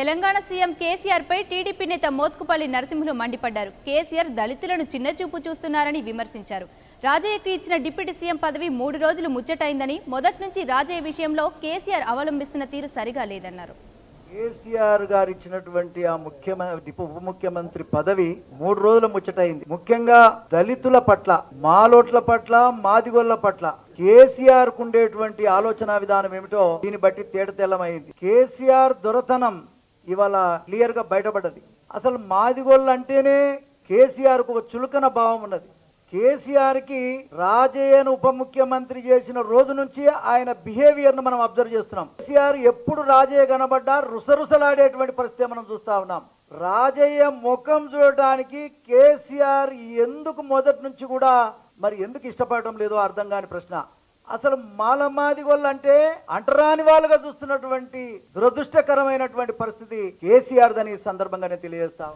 Telangana CM KCR పై TDP నేత మోత్కుపల్లి నరసింహులు మండిపడ్డారు. కేసీఆర్ దళితులను చిన్నచూపు చూస్తున్నారని విమర్శించారు. రాజయ్యకు ఇచ్చిన డిప్యూటీ సీఎం పదవి 3 రోజులు ముచ్చటైందని, మొదటి నుంచి రాజయ్య విషయంలో కేసీఆర్ అవలంబిస్తున్న తీరు సరిగా లేదన్నారు. కేసీఆర్ గారు ఇచ్చినటువంటి ఆ ఉప ముఖ్యమంత్రి పదవి 3 రోజుల ముచ్చటైంది. ముఖ్యంగా దళితుల పట్ల, మాలోట్ల పట్ల, మాదిగొల్ల పట్ల కేసీఆర్ కుండేటువంటి ఆలోచన విధానం ఏమిటో దీన్ని బట్టి తేటతెల్లమైంది. కేసీఆర్ దొరతనం ఇవాళ క్లియర్ గా బయటపడ్డది. అసలు మాదిగొల్ల అంటేనే కేసీఆర్ కు ఒక చులకన భావం ఉన్నది. కేసీఆర్ కి రాజయ్యను ఉప ముఖ్యమంత్రి చేసిన రోజు నుంచి ఆయన బిహేవియర్ ను మనం అబ్జర్వ్ చేస్తున్నాం. కేసీఆర్ ఎప్పుడు రాజయ్య కనబడ్డా రుసరుసలాడేటువంటి పరిస్థితి మనం చూస్తా ఉన్నాం. రాజయ్య ముఖం చూడటానికి కేసీఆర్ ఎందుకు మొదటి నుంచి కూడా మరి ఎందుకు ఇష్టపడటం లేదో అర్థం కాని ప్రశ్న. అసలు మాలమాదిగోళ్ళు అంటే అంటరాని వాళ్ళుగా చూస్తున్నటువంటి దురదృష్టకరమైనటువంటి పరిస్థితి కేసీఆర్ దని సందర్భంగానే తెలియజేస్తాం.